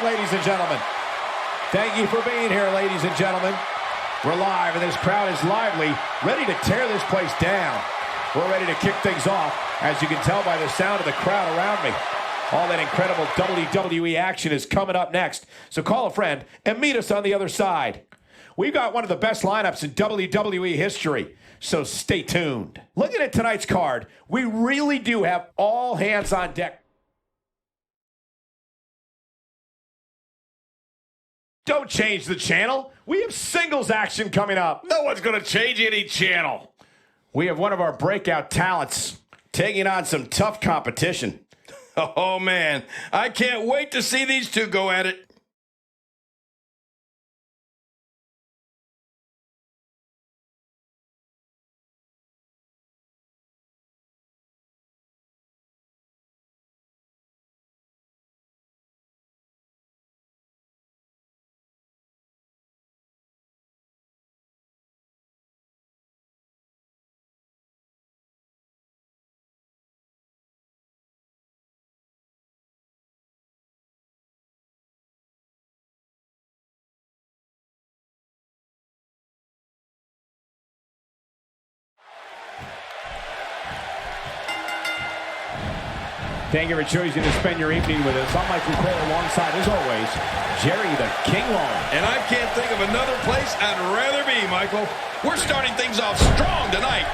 tonight, ladies and gentlemen. Thank you for being here, ladies and gentlemen. We're live, and this crowd is lively, ready to tear this place down. We're ready to kick things off, as you can tell by the sound of the crowd around me. All that incredible WWE action is coming up next, so call a friend and meet us on the other side. We've got one of the best lineups in WWE history, so stay tuned. Looking at tonight's card, we really do have all hands on deck. Don't change the channel. We have singles action coming up. No one's going to change any channel. We have one of our breakout talents taking on some tough competition. Oh, man. I can't wait to see these two go at it. Thank you for choosing to spend your evening with us. I'm Michael Cole alongside, as always, Jerry the King Long. And I can't think of another place I'd rather be, Michael. We're starting things off strong tonight.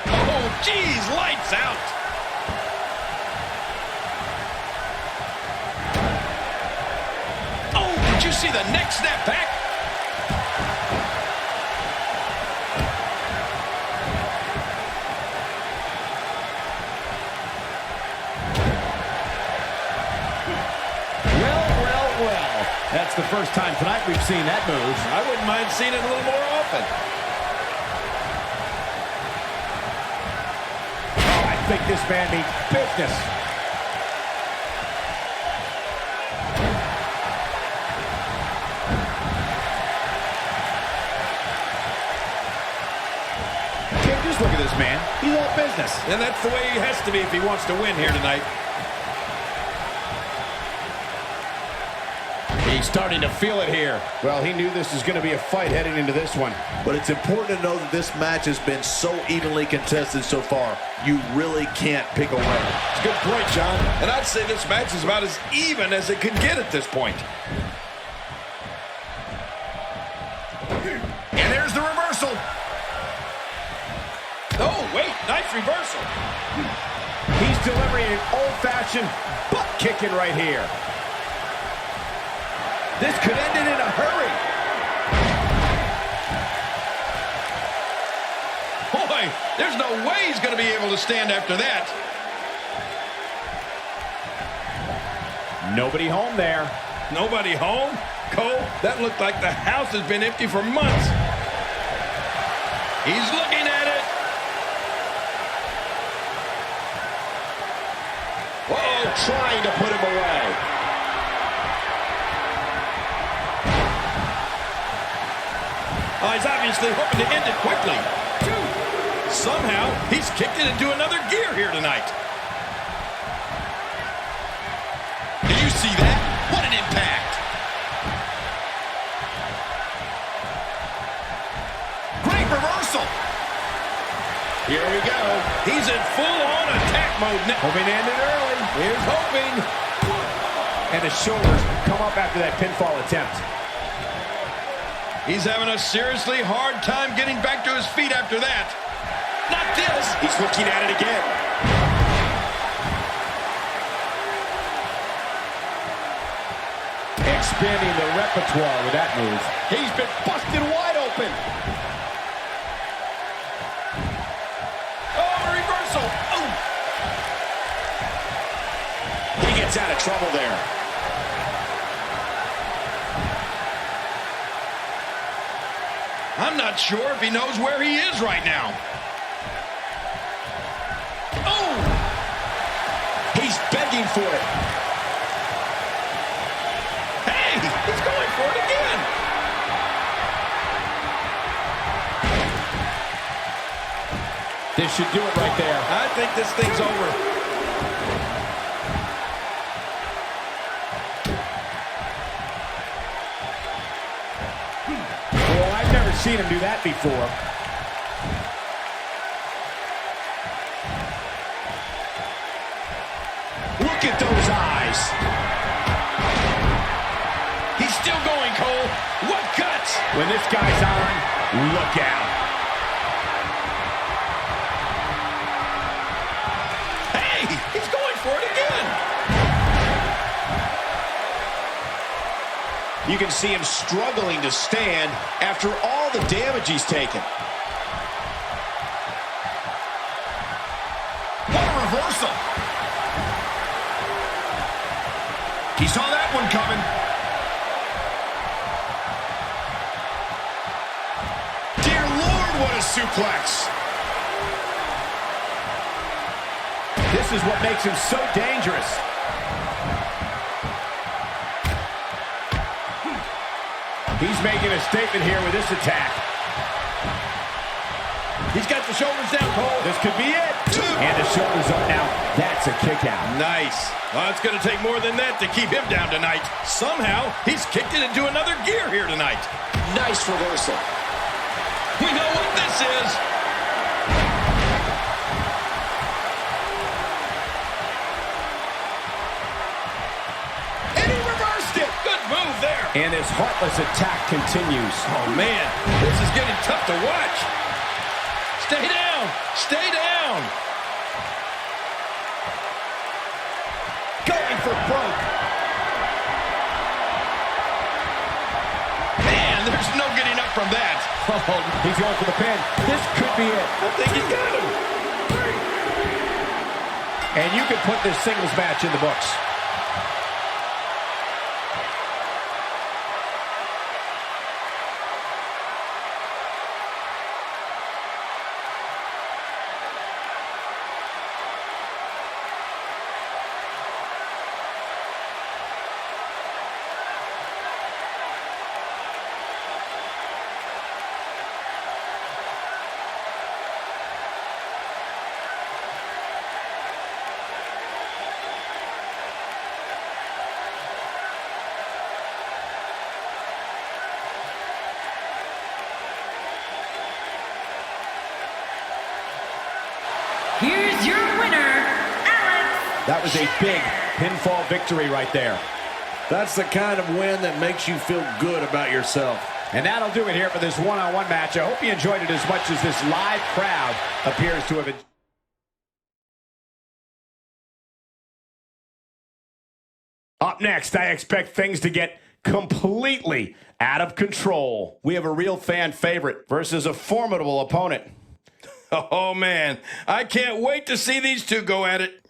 Oh, geez, lights out. Did you see the neck snap back? Well. That's the first time tonight we've seen that move. I wouldn't mind seeing it a little more often. Oh, I think this man means business. Look at this man. He's all business. And that's the way he has to be if he wants to win here tonight. He's starting to feel it here. Well, he knew this was going to be a fight heading into this one. But it's important to know that this match has been so evenly contested so far. You really can't pick a winner. It's a good point, John. And I'd say this match is about as even as it could get at this point. And there's the reversal. Oh, wait, nice reversal. He's delivering an old-fashioned butt kicking right here. This could end it in a hurry. Boy, there's no way he's going to be able to stand after that. Nobody home there. Nobody home? Cole, that looked like the house has been empty for months. He's looking at it. Uh-oh, trying to put him away. Oh, he's obviously hoping to end it quickly. Somehow, he's kicked it into another gear here tonight. Did you see that? What an impact. Great reversal. Here we go. He's in full-on attack mode now. Hoping to end it early. Here's hoping. And his shoulders come up after that pinfall attempt. He's having a seriously hard time getting back to his feet after that. Not this. He's looking at it again. Expanding the repertoire with that move. He's been busted wide open. Oh, reversal. Oh. He gets out of trouble there. I'm not sure if he knows where he is right now. Oh! He's begging for it. Hey, he's going for it again. this should do it right there. I think this thing's over. Well, I've never seen him do that before. Look at those eyes. He's still going, Cole. What guts? When this guy's on, look out. Hey, he's going for it again. You can see him struggling to stand after all the damage he's taken. What a reversal. He saw that one coming. Dear Lord, what a suplex. This is what makes him so dangerous. He's making a statement here with this attack. He's got the shoulders down, Cole. This could be it. And the shoulders up now. That's a kick out. Nice. Well, it's going to take more than that to keep him down tonight. Somehow, he's kicked it into another gear here tonight. Nice reversal. We know what this is. And he reversed it. Good move there. And his heartless attack continues. Oh, man. This is getting tough to watch. Stay down. Stay down. Going for broke. Man, there's no getting up from that. Oh, he's going for the pin. This could be it. I think he's got him. And you can put this singles match in the books. Here's your winner, Alex. That was a big pinfall victory right there. That's the kind of win that makes you feel good about yourself. And that'll do it here for this one-on-one match. I hope you enjoyed it as much as this live crowd appears to have enjoyed. Up next, I expect things to get completely out of control. We have a real fan favorite versus a formidable opponent. Oh, man. I can't wait to see these two go at it.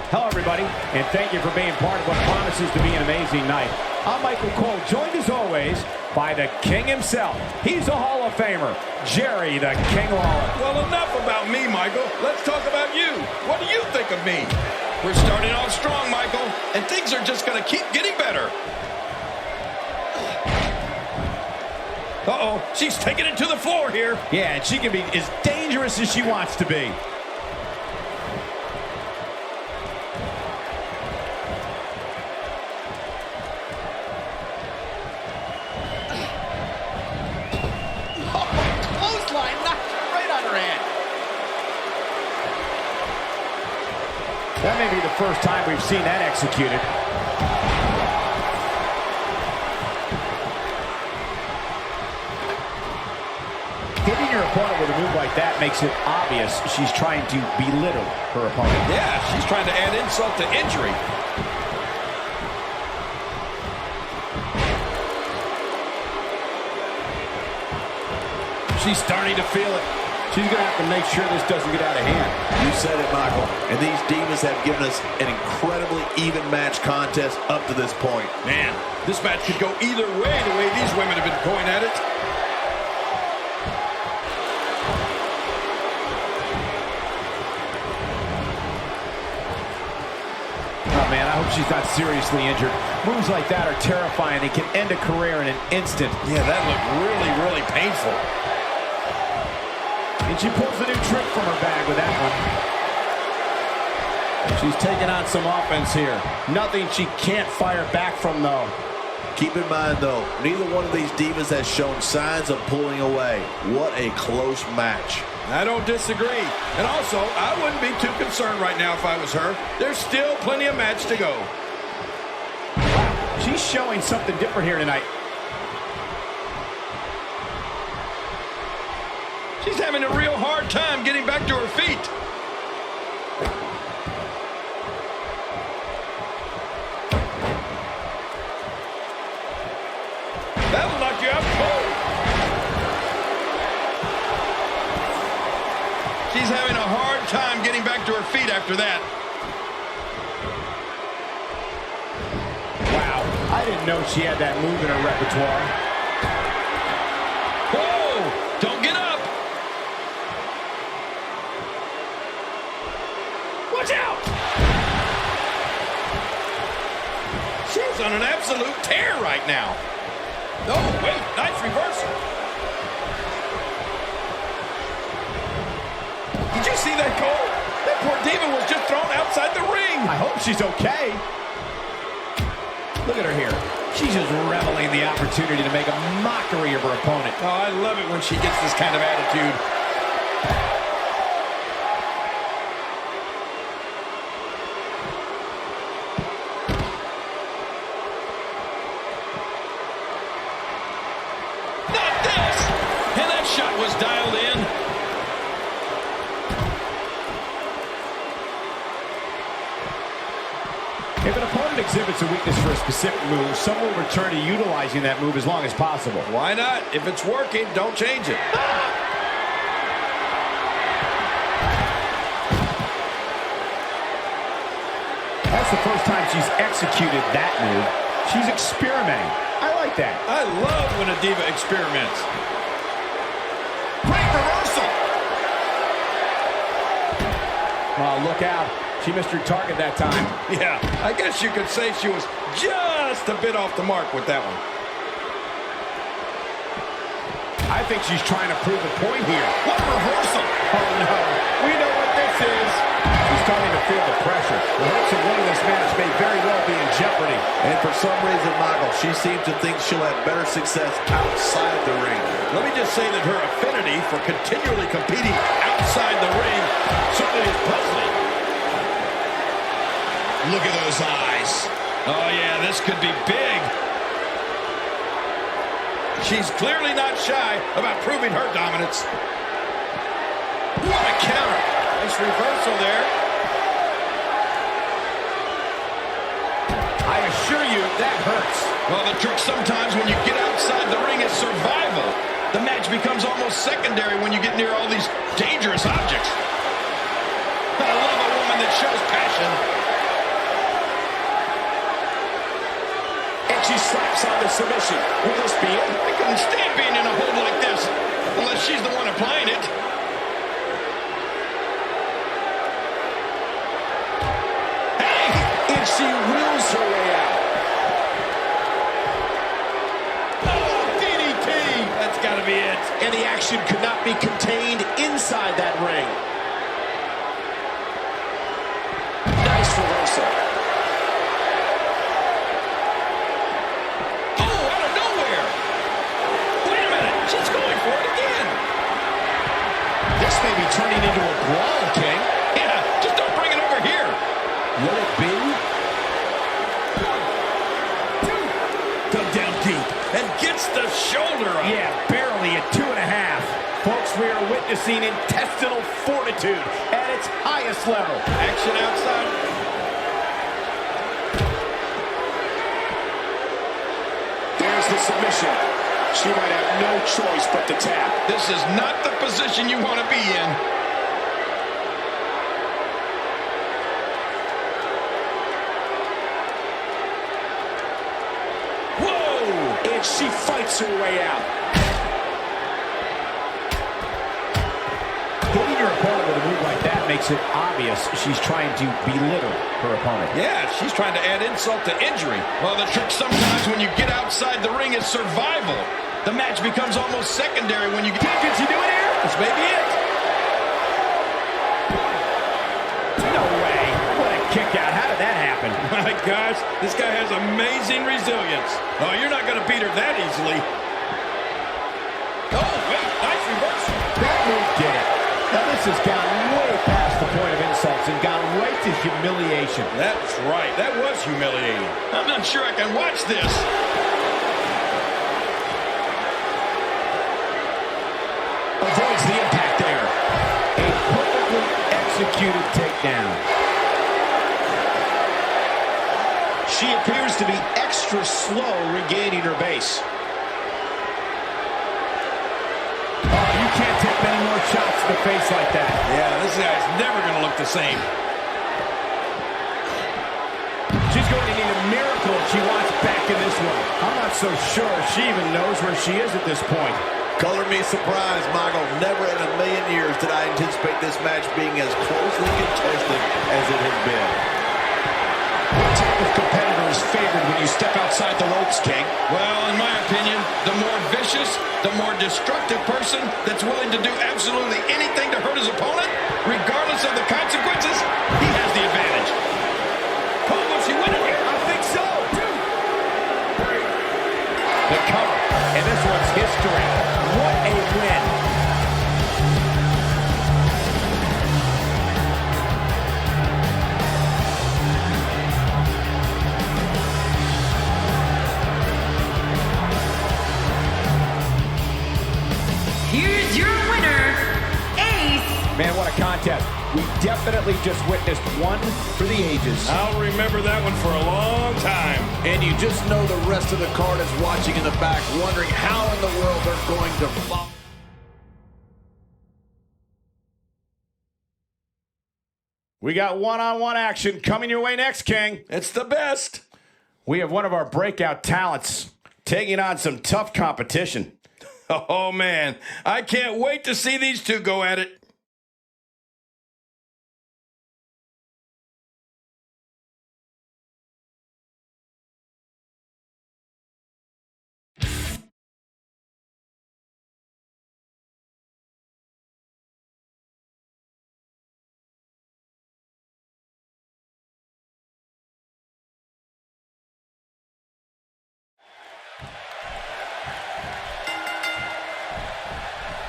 Hello, everybody, and thank you for being part of what promises to be an amazing night. I'm Michael Cole, joined as always by the King himself. He's a Hall of Famer, Jerry the King Lawler. Well, enough about me, Michael. Let's talk about you. What do you think of me? We're starting off strong, Michael, and things are just going to keep getting better. Uh-oh, she's taking it to the floor here. Yeah, and she can be as dangerous as she wants to be. That may be the first time we've seen that executed. Hitting your opponent with a move like that makes it obvious she's trying to belittle her opponent. Yeah, she's trying to add insult to injury. She's starting to feel it. She's going to have to make sure this doesn't get out of hand. You said it, Michael. And these Divas have given us an incredibly even match contest up to this point. Man, this match could go either way the way these women have been going at it. Oh, man, I hope she's not seriously injured. Moves like that are terrifying. They can end a career in an instant. Yeah, that looked really, really painful. And she pulls a new trick from her bag with that one. She's taking on some offense here. Nothing she can't fire back from, though. Keep in mind, though, neither one of these Divas has shown signs of pulling away. What a close match. I don't disagree. And also, I wouldn't be too concerned right now if I was her. There's still plenty of match to go. Wow, she's showing something different here tonight. She's having a real hard time getting back to her feet. That'll knock you out cold. She's having a hard time getting back to her feet after that. Wow, I didn't know she had that move in her repertoire. Whoa! Don't get up! Watch out! She's on an absolute tear right now. Oh, wait, nice reversal. Did you see that, Cole? That poor Diva was just thrown outside the ring. I hope she's okay. Look at her here. She's just reveling in the opportunity to make a mockery of her opponent. Oh, I love it when she gets this kind of attitude. Not this! And that shot was dialed in. If an opponent exhibits a weakness for a specific move, some will return to utilizing that move as long as possible. Why not? If it's working, don't change it. That's the first time she's executed that move. She's experimenting. I like that. I love when a Diva experiments. Great reversal. Oh, look out. She missed her target that time. Yeah, I guess you could say she was just a bit off the mark with that one. I think she's trying to prove a point here. What a reversal. Oh, no. We know what this is. She's starting to feel the pressure. The hopes of winning this match may very well be in jeopardy. And for some reason, Michael, she seems to think she'll have better success outside the ring. Let me just say that her affinity for continually competing outside the ring certainly is puzzling. Look at those eyes. Oh, yeah, this could be big. She's clearly not shy about proving her dominance. What a counter. Nice reversal there. I assure you, that hurts. Well, the trick sometimes when you get outside the ring is survival. The match becomes almost secondary when you get near all these dangerous objects. I love a woman that shows passion. And she slaps on the submission. Will this be it? I couldn't stand being in a hold like this unless she's the one applying it. And she wills her way out. Oh, DDT! That's got to be it. And the action could not be contained inside that ring. Nice reversal. Oh, out of nowhere! Wait a minute, she's going for it again. This may be turning into a brawl, King. Yeah, just don't bring it over here. Will it be? Dug down deep and gets the shoulder up. Yeah, barely at 2.5. Folks, we are witnessing intestinal fortitude at its highest level. Action outside. There's the submission. She might have no choice but to tap. This is not the position you want to be in. Whoa! And she fights her way out. Hitting your opponent with a move like that makes it obvious she's trying to belittle her opponent. Yeah, she's trying to add insult to injury. Well, the trick sometimes when you get outside the ring is survival. The match becomes almost secondary when you get... Can she do it here? This may be it. No way. What a kick out. How did that happen? My gosh, this guy has amazing resilience. Oh, you're not going to beat her that easily. Oh, wait, nice reversal. That move did it. Now this has gone way past the point of insults and gone right to humiliation. That's right. That was humiliating. I'm not sure I can watch this. Avoids the impact there. A perfectly executed takedown. She appears to be extra slow regaining her base. Oh, you can't take many more shots to the face like that. Yeah, this guy's never going to look the same. She's going to need a miracle if she wants back in this one. I'm not so sure she even knows where she is at this point. Color me surprised, Michael. Never in a million years did I anticipate this match being as closely contested as it has been. What type of competitor is favored when you step outside the ropes, King? Well, in my opinion, the more vicious, the more destructive person that's willing to do absolutely anything to hurt his opponent, regardless of the consequences, he has the advantage. Oh, will she win it here? I think so. 2, 3. The cover. And this one's history. What a win. Here's your winner, Ace. Man, what a contest. We definitely just witnessed one for the ages. I'll remember that one for a long time. And you just know the rest of the card is watching in the back, wondering how in the world they're going to follow. We got one-on-one action coming your way next, King. It's the best. We have one of our breakout talents taking on some tough competition. Oh, man. I can't wait to see these two go at it.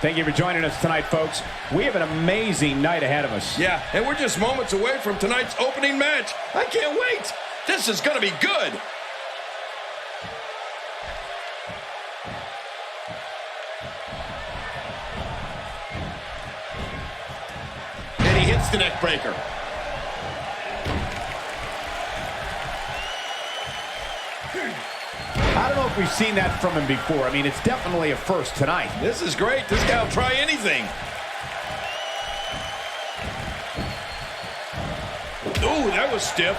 Thank you for joining us tonight, folks. We have an amazing night ahead of us. Yeah, and we're just moments away from tonight's opening match. I can't wait. This is going to be good. And he hits the neck breaker. I don't know if we've seen that from him before. I mean, it's definitely a first tonight. This is great. This guy will try anything. Ooh, that was stiff.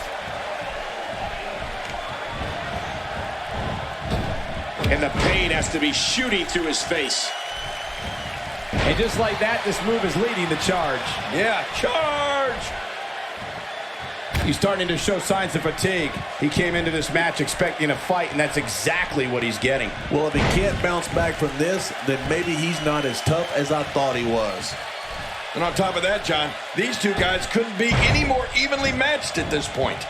And the pain has to be shooting through his face. And just like that, this move is leading the charge. Yeah, charge! He's starting to show signs of fatigue. He came into this match expecting a fight, and that's exactly what he's getting. Well, if he can't bounce back from this, then maybe he's not as tough as I thought he was. And on top of that, John, these two guys couldn't be any more evenly matched at this point.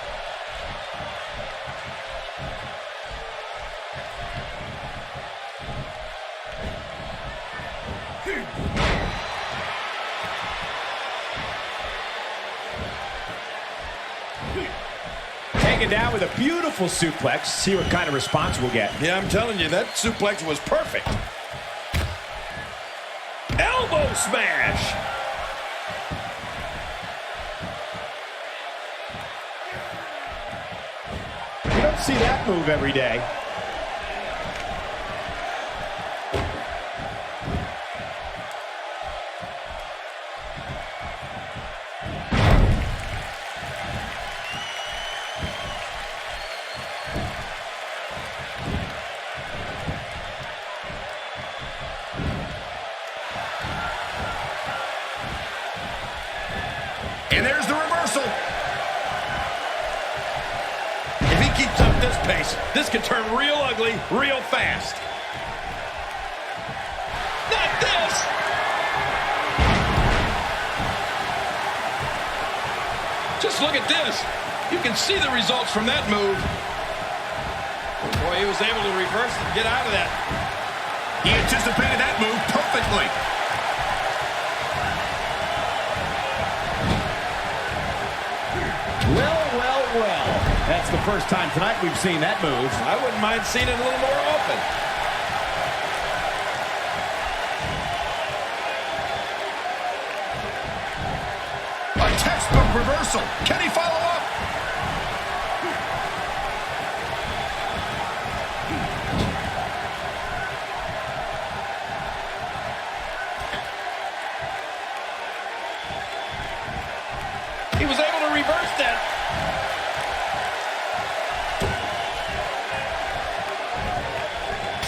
Taken down with a beautiful suplex. See what kind of response we'll get. Yeah, I'm telling you, that suplex was perfect. Elbow smash! You don't see that move every day. And there's the reversal. If he keeps up this pace, this could turn real ugly real fast. Not this! Just look at this. You can see the results from that move. Boy, he was able to reverse and get out of that. He anticipated that move perfectly. Well. That's the first time tonight we've seen that move. I wouldn't mind seeing it a little more often. A textbook reversal. Can he follow up? He was able to reverse that.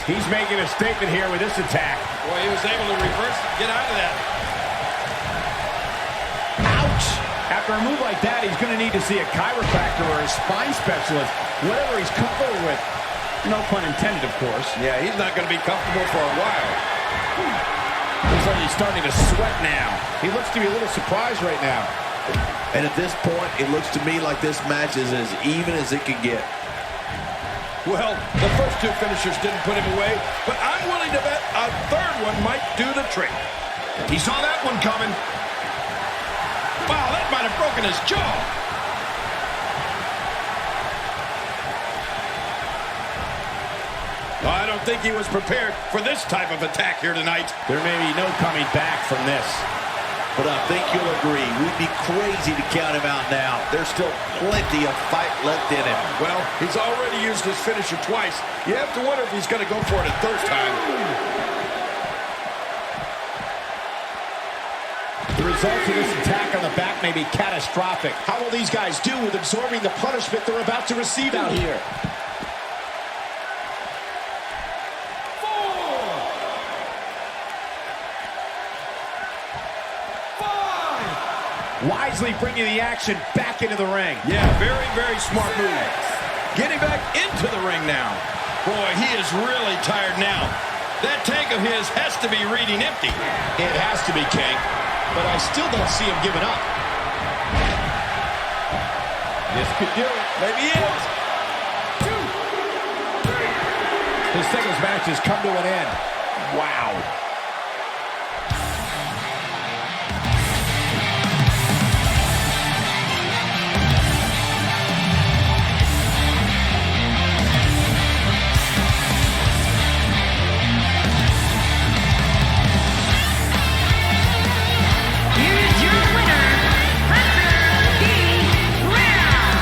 He's making a statement here with this attack. Boy, he was able to reverse and get out of that. Ouch! After a move like that, he's going to need to see a chiropractor or a spine specialist, whatever he's comfortable with. No pun intended, of course. Yeah, he's not going to be comfortable for a while. Looks like he's starting to sweat now. He looks to be a little surprised right now. And at this point, it looks to me like this match is as even as it can get. Well, the first two finishers didn't put him away, but I'm willing to bet a third one might do the trick. He saw that one coming. Wow, that might have broken his jaw. Well, I don't think he was prepared for this type of attack here tonight. There may be no coming back from this. But I think you'll agree, we'd be crazy to count him out now. There's still plenty of fight left in him. Well, he's already used his finisher twice. You have to wonder if he's going to go for it a third time. The results of this attack on the back may be catastrophic. How will these guys do with absorbing the punishment they're about to receive out here? Wisely bringing the action back into the ring. Yeah, very, very smart move. Getting back into the ring now. Boy, he is really tired now. That tank of his has to be reading empty. It has to be, King. But I still don't see him giving up. This could do it. Maybe he is. This singles match has come to an end. Wow. Here's your winner, Hunter B. Brown.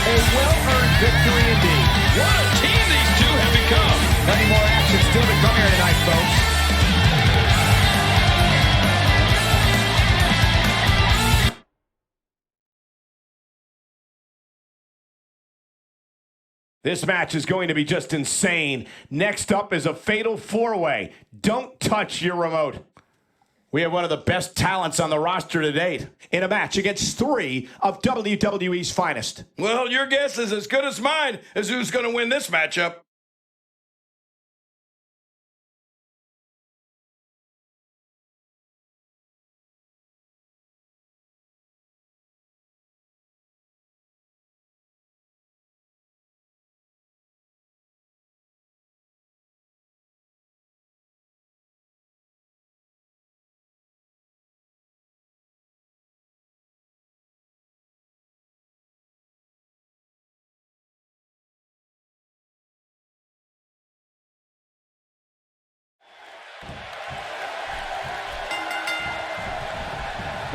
A well-earned victory indeed. What a team these two have become. Plenty more action still to come here tonight, folks. This match is going to be just insane. Next up is a fatal four-way. Don't touch your remote. We have one of the best talents on the roster to date in a match against three of WWE's finest. Well, your guess is as good as mine as who's going to win this matchup.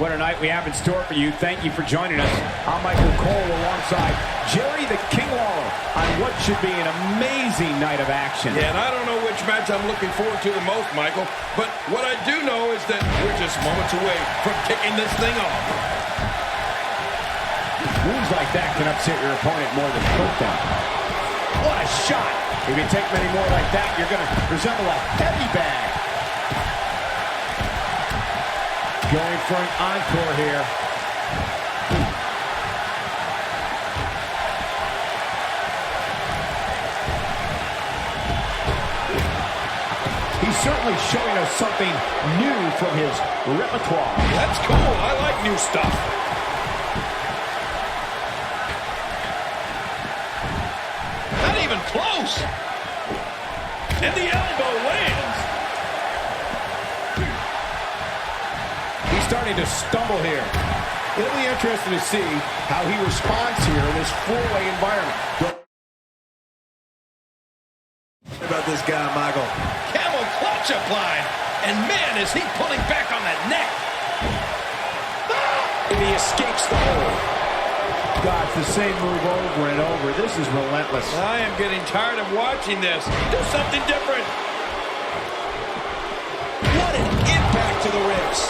What a night we have in store for you. Thank you for joining us. I'm Michael Cole alongside Jerry the King Lawler on what should be an amazing night of action. Yeah, and I don't know which match I'm looking forward to the most, Michael, but what I do know is that we're just moments away from kicking this thing off. Moves like that can upset your opponent more than hurt them. What a shot. If you take many more like that, you're going to resemble a heavy bag. Going for an encore here. He's certainly showing us something new from his repertoire. That's cool. I like new stuff. Not even close. And the elbow lands. He's starting to stumble here. It'll be interesting to see how he responds here in this four-way environment. What about this guy, Michael? Camel clutch applied. And man, is he pulling back on that neck. And he escapes the hold. God, it's the same move over and over. This is relentless. I am getting tired of watching this. Do something different. What an impact to the ribs.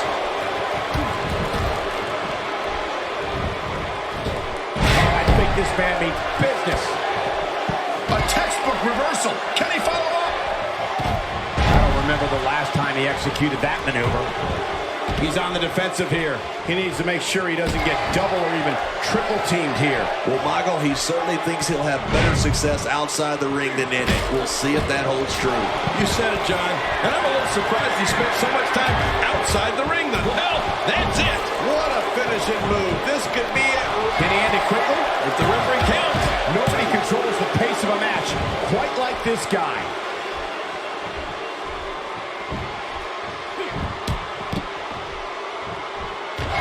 Oh, I think this man means business. A textbook reversal. Can he follow up? I don't remember the last time he executed that maneuver. He's on the defensive here. He needs to make sure he doesn't get double or even triple teamed here. Well, Michael, he certainly thinks he'll have better success outside the ring than in it. We'll see if that holds true. You said it, John. And I'm a little surprised he spent so much time outside the ring. Well, that's it. What a finishing move. This could be it. Can he end it quickly? If the referee counts. Nobody controls the pace of a match quite like this guy.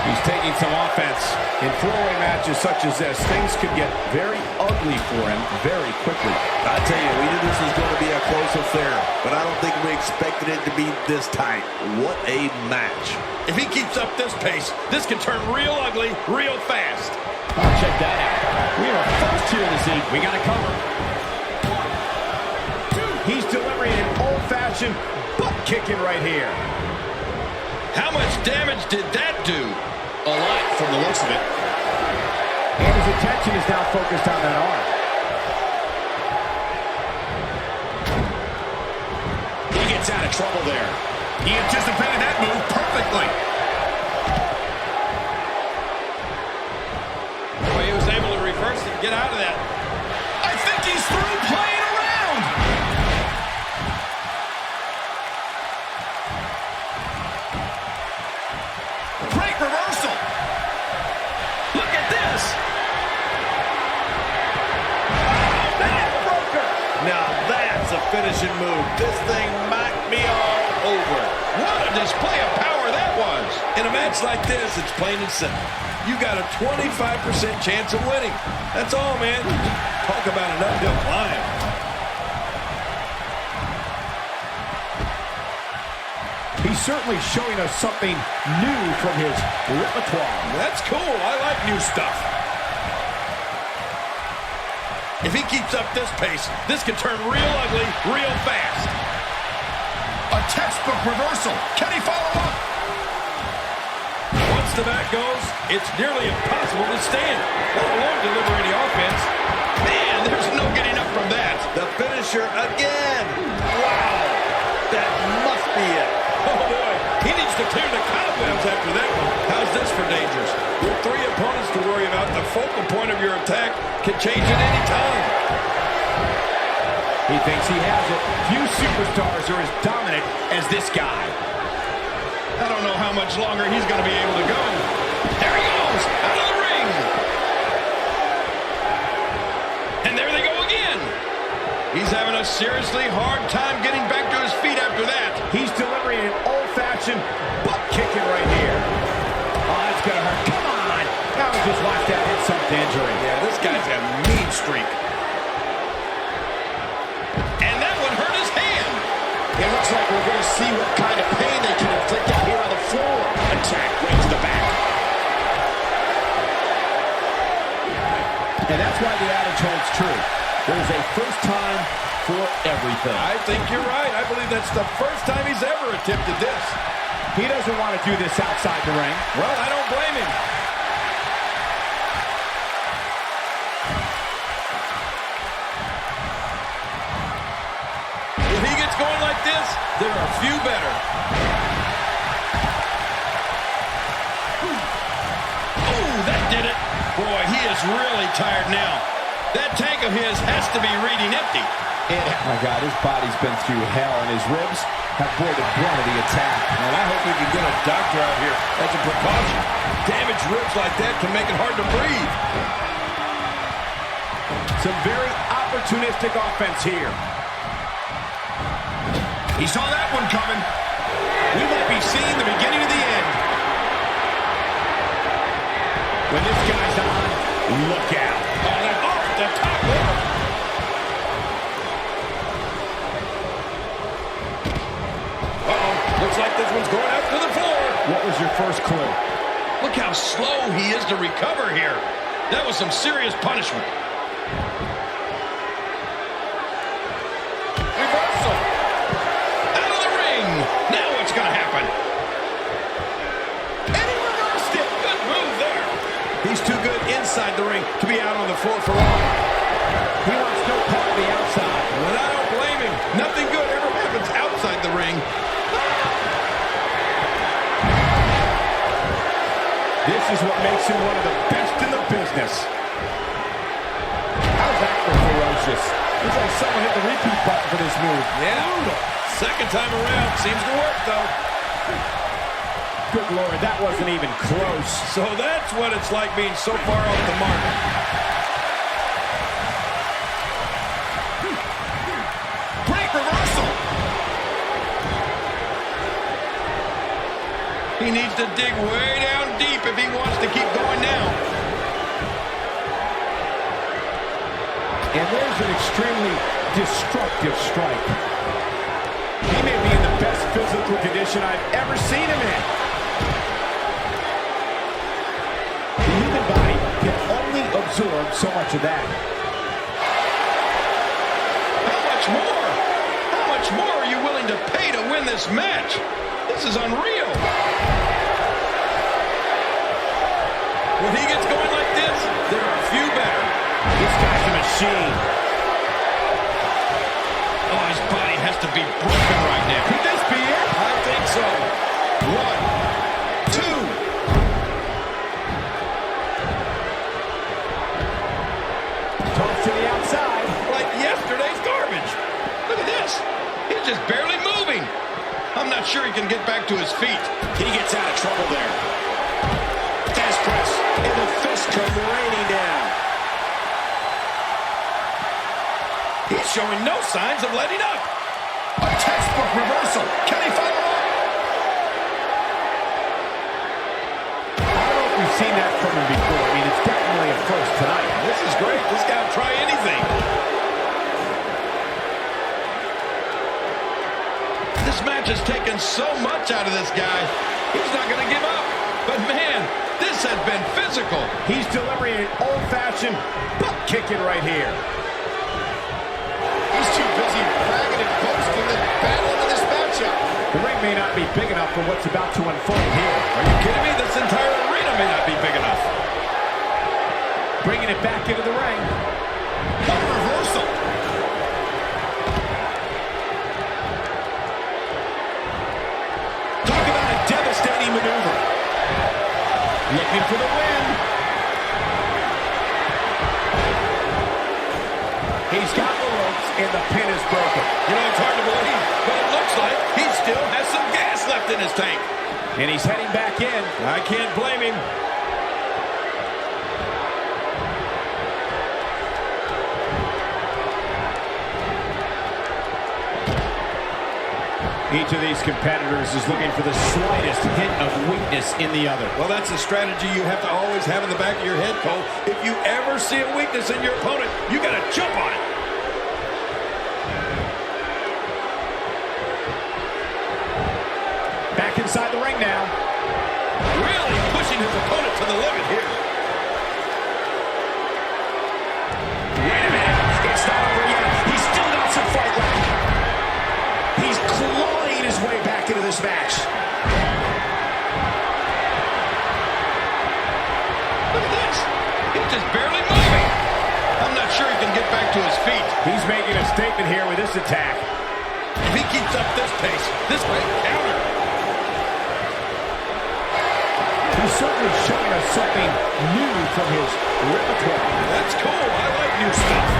He's taking some offense. In four-way matches such as this, things could get very ugly for him very quickly. I tell you, we knew this was going to be a close affair, but I don't think we expected it to be this tight. What a match. If he keeps up this pace, this can turn real ugly real fast. Oh, check that out. We are first here this evening. We got to cover. He's delivering an old-fashioned butt kicking right here. How much damage did that do? A lot from the looks of it. And his attention is now focused on that arm. He gets out of trouble there. He anticipated that move perfectly. Well, he was able to reverse it and get out of that. I think he's through playing around. Great reversal. Look at this. Oh, backbreaker. Now that's a finishing move. This thing might be all over. What a display of power that was. In a match like this, it's plain and simple. You got a 25% chance of winning. That's all, man. Talk about an uphill climb. He's certainly showing us something new from his repertoire. That's cool. I like new stuff. If he keeps up this pace, this can turn real ugly real fast. A textbook reversal. Can he follow up? Once the back goes, it's nearly impossible to stand, let alone deliver any offense. Man, there's no getting up from that. The finisher again. Wow. That must be it. Oh, boy. He needs to clear the cobwebs after that one. How's this for dangers? With three opponents to worry about, the focal point of your attack can change at any time. He thinks he has it. Few superstars are as dominant as this guy. I don't know how much longer he's going to be able to go. There he goes, out of the ring. And there they go again. He's having a seriously hard time getting back to his feet after that. He's delivering an old-fashioned butt kicking right here. Oh, that's going to hurt. Come on. Now we just watch that insult to injury. Yeah, this guy's a mean streak. And that one hurt his hand. It looks like we're going to see what kind of pain they can inflict out here on the floor. Attack right to the back. And that's why the adage holds true. There's a first time for everything. I think you're right. I believe that's the first time he's ever attempted this. He doesn't want to do this outside the ring. Well, I don't blame him. If he gets going like this, there are few better. Ooh, that did it. Boy, he is really tired now. That tank of his has to be reading empty. Oh my God, his body's been through hell, and his ribs have bore the brunt of the attack. And I hope we can get a doctor out here as a precaution. Damaged ribs like that can make it hard to breathe. Some very opportunistic offense here. He saw that one coming. We might be seeing the beginning of the end. When this guy's on, look out. Oh, that off the top rope. Looks like this one's going out to the floor. What was your first clue? Look how slow he is to recover here. That was some serious punishment. Reversal. Out of the ring. Now what's going to happen? And he reversed it. Good move there. He's too good inside the ring to be out on the floor for long. He wants no part of the outside. And I don't blame him. Nothing good ever happens outside the ring. This is what makes him one of the best in the business. How's that for ferocious? Looks like someone hit the repeat button for this move. Yeah. Second time around. Seems to work, though. Good Lord, that wasn't even close. So that's what it's like being so far off the mark. Great reversal. He needs to dig way down deep if he wants to keep going now. And there's an extremely destructive strike. He may be in the best physical condition I've ever seen him in. The human body can only absorb so much of that. How much more? How much more are you willing to pay to win this match? This is unreal. When he gets going like this, there are a few better. This guy's a machine. Oh, his body has to be broken right now. Could this be it? I think so. 1, 2. Toss to the outside. Like yesterday's garbage. Look at this. He's just barely moving. I'm not sure he can get back to his feet. He gets out of trouble there. Fast press. And the fist come raining down. He's showing no signs of letting up. A textbook reversal. Can he follow up? I don't know if we've seen that from him before. I mean, it's definitely a first tonight. This is great. This guy will try anything. This match has taken so much out of this guy. He's not going to give up. But man, this has been physical. He's delivering an old-fashioned butt kicking right here. He's too busy bragging and boasting than battling in this matchup. The ring may not be big enough for what's about to unfold here. Are you kidding me? This entire arena may not be big enough. Bringing it back into the ring. A reversal. Talk about a devastating maneuver. Looking for the win. He's got the ropes and the pin is broken. You know, it's hard to believe, but it looks like he still has some gas left in his tank. And he's heading back in. I can't blame him. Each of these competitors is looking for the slightest hint of weakness in the other. Well, that's a strategy you have to always have in the back of your head, Cole. If you ever see a weakness in your opponent, you got to jump on it. Back inside the ring now. Really pushing his opponent to the limit here. Wait a minute. It's not over yet. He's still got some fight left. He's clawing his way back into this match. Look at this. He's just barely moving. I'm not sure he can get back to his feet. He's making a statement here with this attack. If he keeps up this pace, this might counter. He's certainly showing us something new from his repertoire. That's cool. I like new stuff.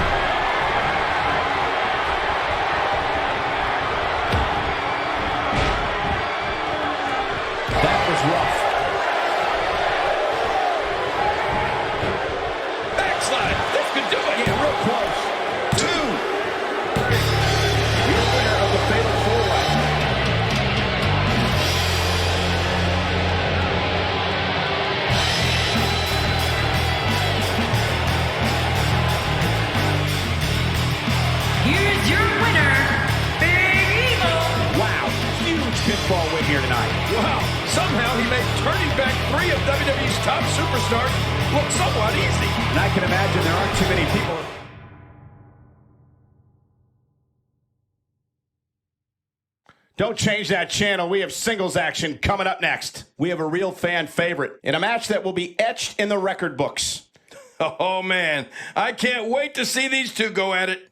That was rough. Backslide. This could do it. Yeah, real close. 2. Your winner of the Fatal 4-Way. Here's your winner, Big Evil. Wow, huge pinfall win here tonight. Wow. Somehow he made turning back 3 of WWE's top superstars look somewhat easy. And I can imagine there aren't too many people. Don't change that channel. We have singles action coming up next. We have a real fan favorite in a match that will be etched in the record books. Oh, man. I can't wait to see these two go at it.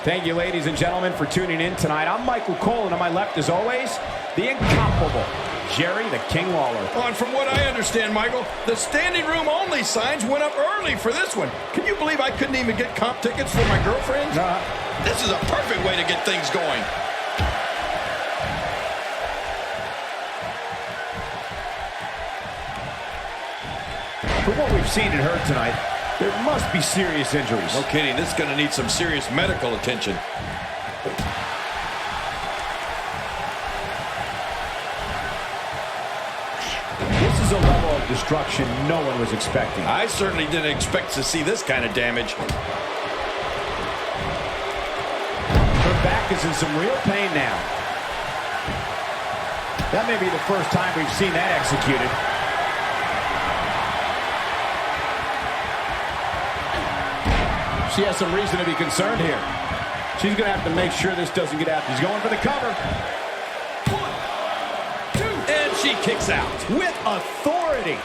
Thank you, ladies and gentlemen, for tuning in tonight. I'm Michael Cole, and on my left, as always, the incomparable Jerry the King Lawler. And from what I understand, Michael, the standing room only signs went up early for this one. Can you believe I couldn't even get comp tickets for my girlfriend? This is a perfect way to get things going. For what we've seen and heard tonight, there must be serious injuries. No kidding. This is going to need some serious medical attention. This is a level of destruction no one was expecting. I certainly didn't expect to see this kind of damage. Her back is in some real pain now. That may be the first time we've seen that executed. She has some reason to be concerned here. She's going to have to make sure this doesn't get out. She's going for the cover. 1, 2, and she kicks out. With authority.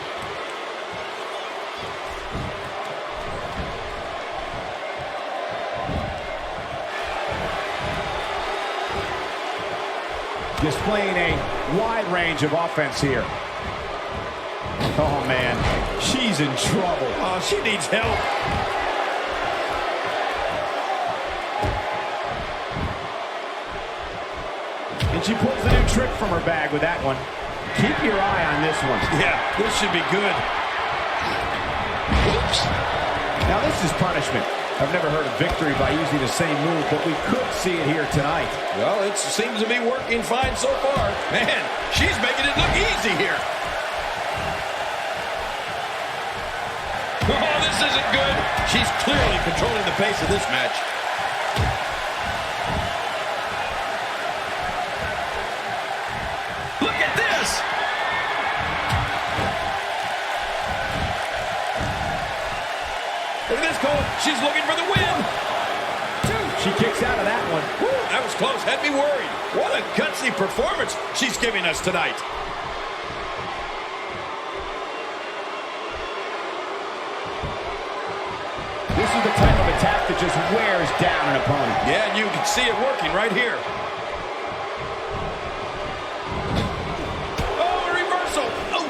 Displaying a wide range of offense here. Oh, man. She's in trouble. Oh, she needs help. And she pulls a new trick from her bag with that one. Keep your eye on this one. Yeah, this should be good. Oops. Now this is punishment. I've never heard of victory by using the same move, but we could see it here tonight. Well, it seems to be working fine so far. Man, she's making it look easy here. Oh, this isn't good. She's clearly controlling the pace of this match. Look at this. Look at this, Cole. She's looking for the win. 2. She kicks out of that one. Woo, that was close. Had me worried. What a gutsy performance she's giving us tonight. This is the type of attack that just wears down an opponent. Yeah, and you can see it working right here. Oh, a reversal. Oh.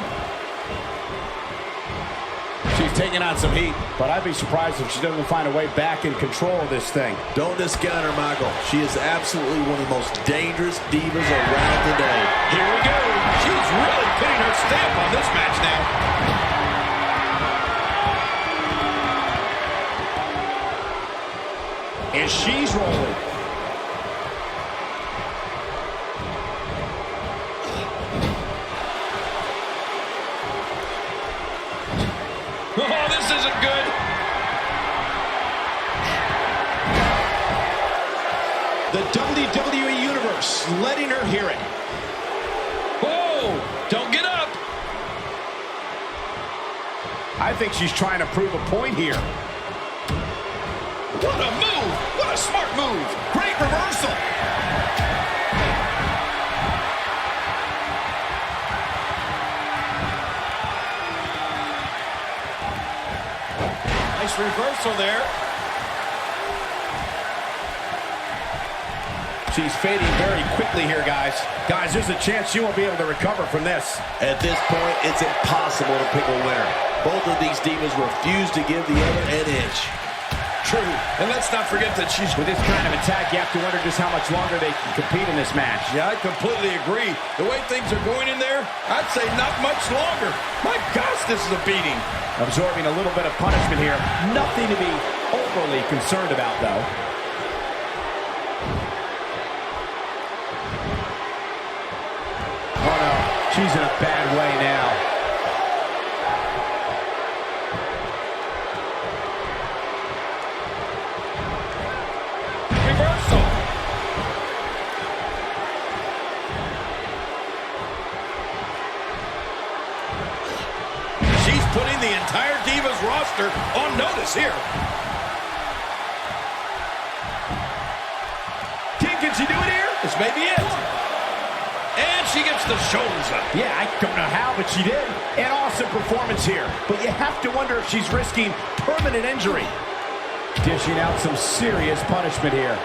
She's taking on some heat, but I'd be surprised if she doesn't find a way back in control of this thing. Don't discount her, Michael. She is absolutely one of the most dangerous divas around today. Here we go. She's really putting her stamp on this match now. And she's rolling. Oh, this isn't good. The WWE Universe letting her hear it. Whoa, don't get up. I think she's trying to prove a point here. What a move! What a smart move! Great reversal! Nice reversal there. She's fading very quickly here, guys. Guys, there's a chance she won't be able to recover from this. At this point, it's impossible to pick a winner. Both of these divas refuse to give the other an inch. True. And let's not forget that she's... With this kind of attack, you have to wonder just how much longer they can compete in this match. Yeah, I completely agree. The way things are going in there, I'd say not much longer. My gosh, this is a beating. Absorbing a little bit of punishment here. Nothing to be overly concerned about, though. Oh, no. She's in a bad way now. Reversal. She's putting the entire Divas roster on notice here. Can she do it here? This may be it. And she gets the shoulders up. Yeah, I don't know how, but she did. An awesome performance here. But you have to wonder if she's risking permanent injury. Dishing out some serious punishment here.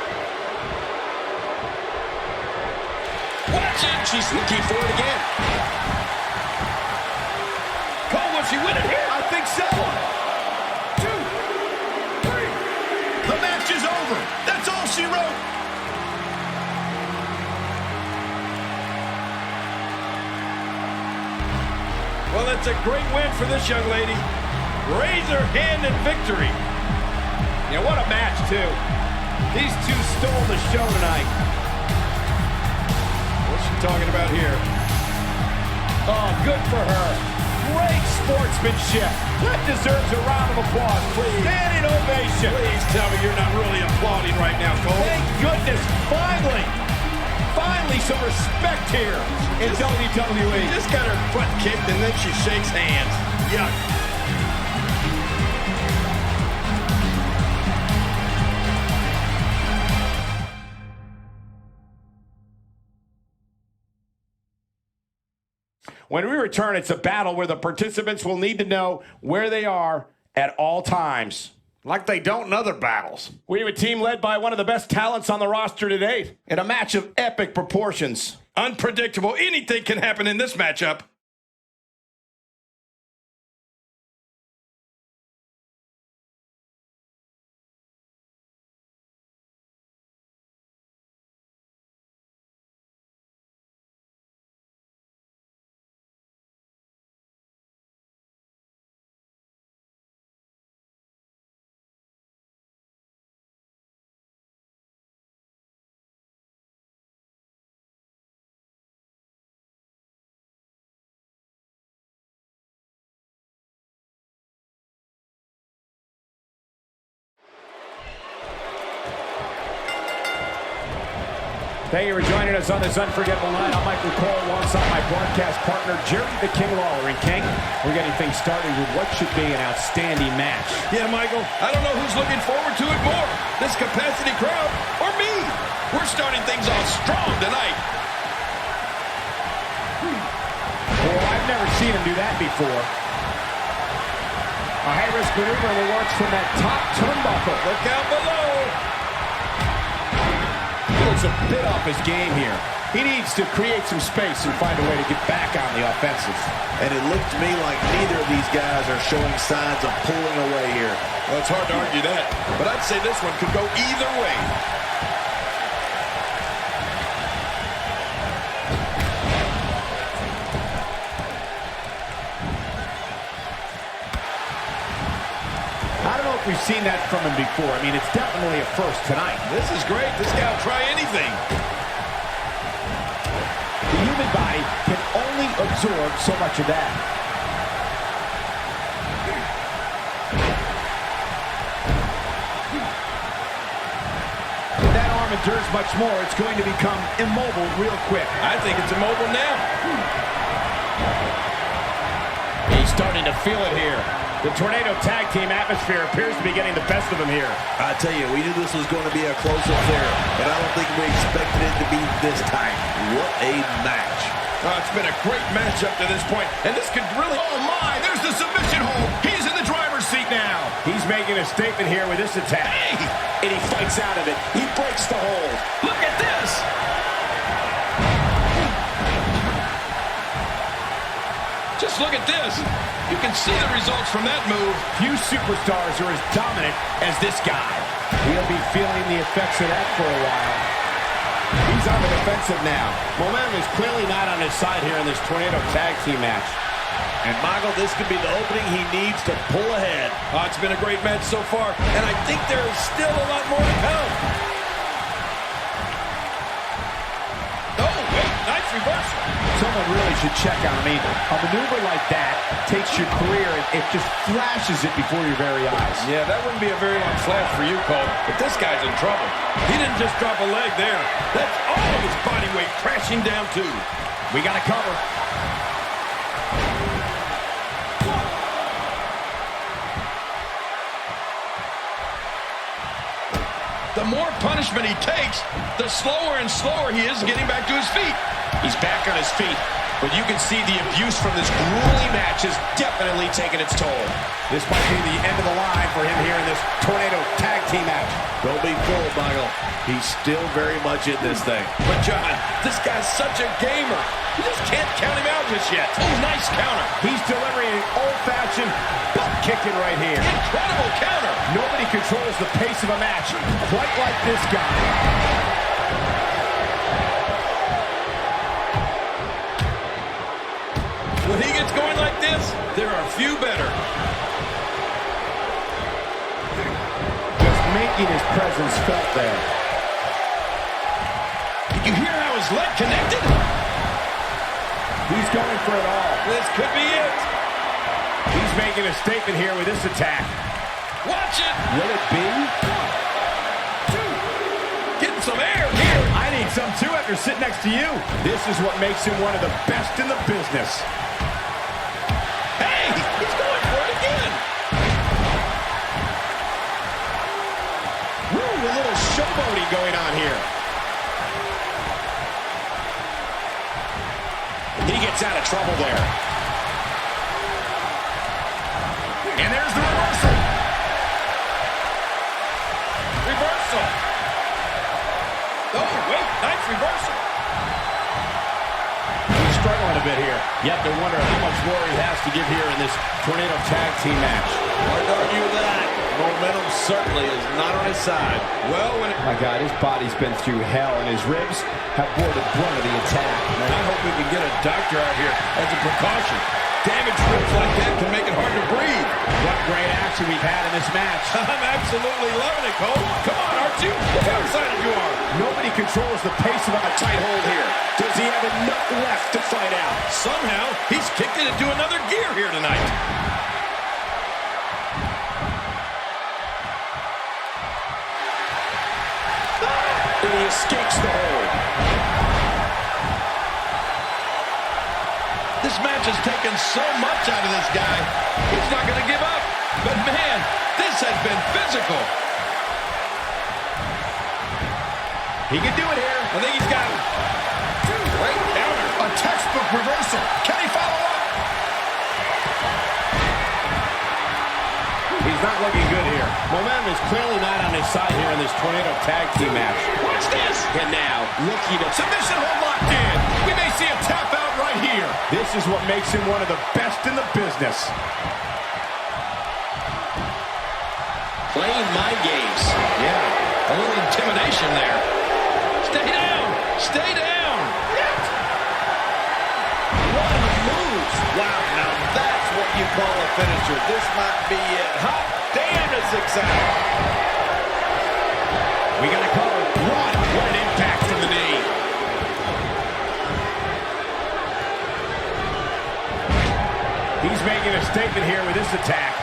Watch it. She's looking for it again. Cole, will she win it here? I think so. 2, 3. The match is over. That's all she wrote. Well, that's a great win for this young lady. Raise her hand in victory. Yeah, what a match, too. These two stole the show tonight. What's she talking about here? Oh, good for her. Great sportsmanship. That deserves a round of applause. Please. Standing ovation. Please tell me you're not really applauding right now, Cole. Thank goodness. Finally some respect here in WWE. Just got her butt kicked and then she shakes hands. Yuck. When we return, it's a battle where the participants will need to know where they are at all times. Like they don't in other battles. We have a team led by one of the best talents on the roster to date in a match of epic proportions. Unpredictable. Anything can happen in this matchup. Thank you for joining us on this unforgettable night. I'm Michael Cole alongside my broadcast partner, Jerry the King Lawler. And King, we're getting things started with what should be an outstanding match. Yeah, Michael, I don't know who's looking forward to it more, this capacity crowd or me. We're starting things off strong tonight. Well, I've never seen him do that before. A high-risk maneuver that works from that top turnbuckle. Look out below. It's a bit off his game here. He needs to create some space and find a way to get back on the offensive. And it looked to me like neither of these guys are showing signs of pulling away here. Well, it's hard to argue that, but I'd say this one could go either way. I don't know if we've seen that from him before. I mean, it's definitely a first tonight. This is great. This guy will try anything. The human body can only absorb so much of that. If that arm endures much more, it's going to become immobile real quick. I think it's immobile now. He's starting to feel it here. The Tornado Tag Team atmosphere appears to be getting the best of them here. I tell you, we knew this was going to be a close affair, but I don't think we expected it to be this tight. What a match. Oh, it's been a great match up to this point, and this could really... Oh, my! There's the submission hold. He's in the driver's seat now. He's making a statement here with this attack. Hey! And he fights out of it. He breaks the hold. Look at this! Just look at this. You can see the results from that move. Few superstars are as dominant as this guy. He'll be feeling the effects of that for a while. He's on the defensive now. Momentum is clearly not on his side here in this Tornado Tag Team match. And Michael, this could be the opening he needs to pull ahead. Oh, it's been a great match so far, and I think there is still a lot more to come. Oh, wait, nice reversal. Someone really should check on him. I mean, a maneuver like that takes your career and it just flashes it before your very eyes. Yeah, that wouldn't be a very long flash for you, Cole, but this guy's in trouble. He didn't just drop a leg there. That's all of his body weight crashing down, too. We got to cover. The more punishment he takes, the slower and slower he is getting back to his feet. He's back on his feet, but you can see the abuse from this grueling match has definitely taken its toll. This might be the end of the line for him here in this Tornado Tag Team match. Don't be fooled, Michael. He's still very much in this thing. But, John, this guy's such a gamer. You just can't count him out just yet. Oh, nice counter. He's delivering an old-fashioned butt kicking right here. Incredible counter. Nobody controls the pace of a match quite like this guy. When he gets going like this, there are few better. Just making his presence felt there. Did you hear how his leg connected? He's going for it all. This could be it. He's making a statement here with this attack. Watch it. Will it be? Getting some air here. I need some too after sitting next to you. This is what makes him one of the best in the business. Hey, he's going for it again. Woo, a little showboating going on here. He gets out of trouble there. And there's the reversal. Reversal. Oh, wait, nice reversal. He's struggling a bit here. You have to wonder how much more he has to give here in this Tornado Tag Team match. Hard to argue with that. Momentum certainly is not on his side. Well, when it... My God, his body's been through hell, and his ribs have bore the brunt of the attack. Man, I hope we can get a doctor out here as a precaution. Damaged ribs like that can make it hard to breathe. What great action we've had in this match. I'm absolutely loving it, Cole. Come on, Archie. Look how excited you are. Nobody controls the pace of a Tight hold here. Does he have enough left to fight out? Somehow, he's kicked it into another gear here tonight. And he escapes the hold. This match has taken so much out of this guy. He's not going to give up. But, man, this has been physical. He can do it here. I think he's got it. Great counter. A textbook reversal. Can he follow up? He's not looking good here. Momentum is clearly not on his side here in this Tornado Tag Team match. Watch this. And now, looking to... Submission hold locked in. We may see a tap out right here. This is what makes him one of the best in the business. Playing mind games. Yeah, a little intimidation there. Stay down. Stay down. What a move. Wow, now that's what you call a finisher. This might be it. Hot damn, it's exciting. We got to cover. What an impact from the knee. He's making a statement here with this attack.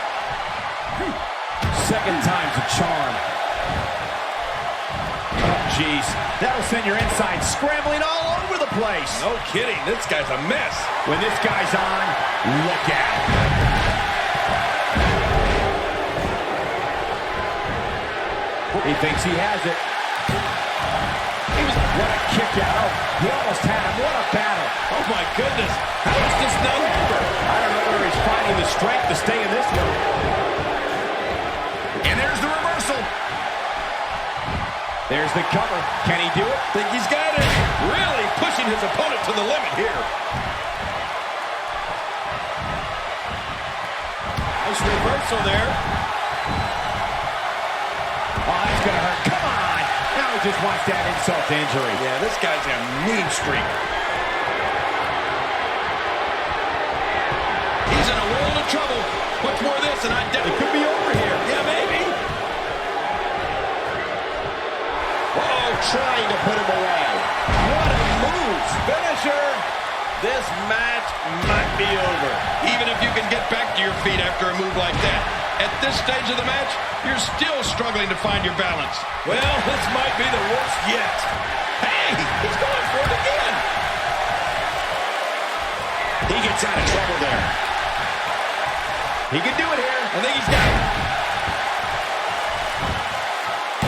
Second time's a charm. Oh, jeez. That'll send your insides scrambling all over the place. No kidding. This guy's a mess. When this guy's on, look out. He thinks he has it. What a kick out. He almost had him. What a battle. Oh, my goodness. How is this not over? I don't know where he's finding the strength to stay in this one. And there's the reversal. There's the cover. Can he do it? Think he's got it. Really pushing his opponent to the limit here. Nice reversal there. Oh, that's going to hurt. Come on. Now he just wants that insult to injury. Yeah, this guy's a mean streak. He's in a world of trouble. Much more of this, and I doubt it could be over here. Yeah, maybe. Trying to put him away. What a move. Finisher. This match might be over. Even if you can get back to your feet after a move like that, at this stage of the match, you're still struggling to find your balance. Well, this might be the worst yet. Hey, he's going for it again. He gets out of trouble there. He can do it here. I think he's got it.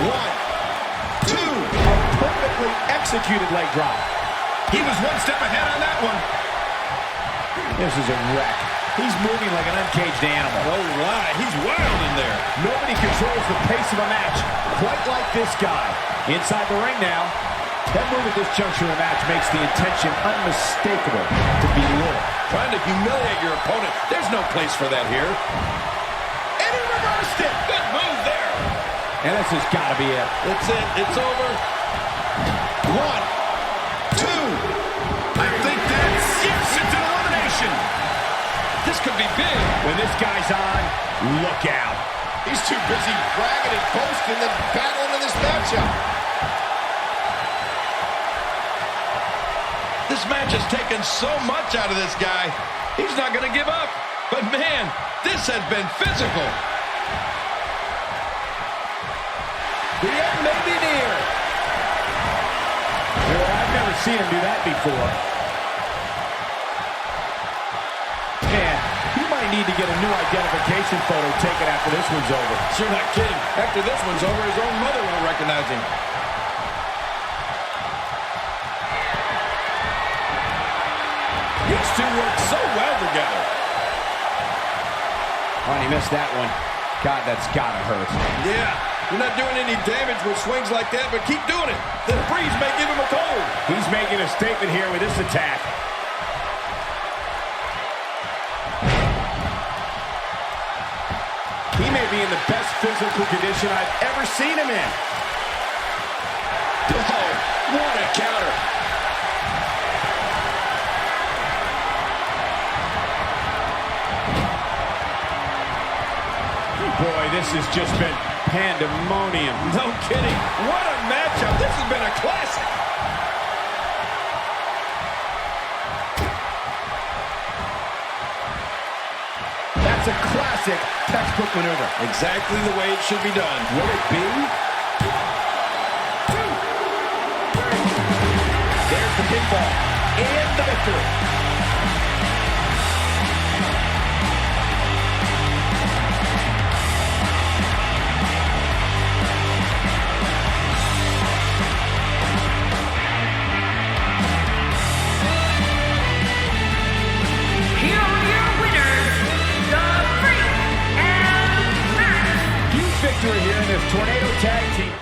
1, 2. A perfectly executed leg drop. He was one step ahead on that one. This is a wreck. He's moving like an uncaged animal. Oh, my. He's wild in there. Nobody controls the pace of a match quite like this guy. Inside the ring now. That move at this juncture of the match makes the intention unmistakable to belittle. Trying to humiliate your opponent. There's no place for that here. And he reversed it. Good move there. And this has got to be it. It's it. It's over. 1, 2. I think that's yes. It's an elimination. This could be big. When this guy's on, look out. He's too busy bragging and boasting than battling in this matchup. This match has taken so much out of this guy. He's not going to give up. But, man, this has been physical. The end may be near. Well, I've never seen him do that before. Man, he might need to get a new identification photo taken after this one's over. You're not kidding. After this one's over, his own mother won't recognize him. These two work so well together. Oh, and he missed that one. God, that's gotta hurt. Yeah, you're not doing any damage with swings like that, but keep doing it. The breeze may give him a cold. He's making a statement here with this attack. He may be in the best physical condition I've ever seen him in. Oh, what a counter. Boy, this has just been pandemonium. No kidding. What a matchup. This has been a classic. That's a classic textbook maneuver. Exactly the way it should be done. Will it be? There's the pinfall and the victory. Here are your winners, the Freak and Matt. Huge victory here in this Tornado Tag Team.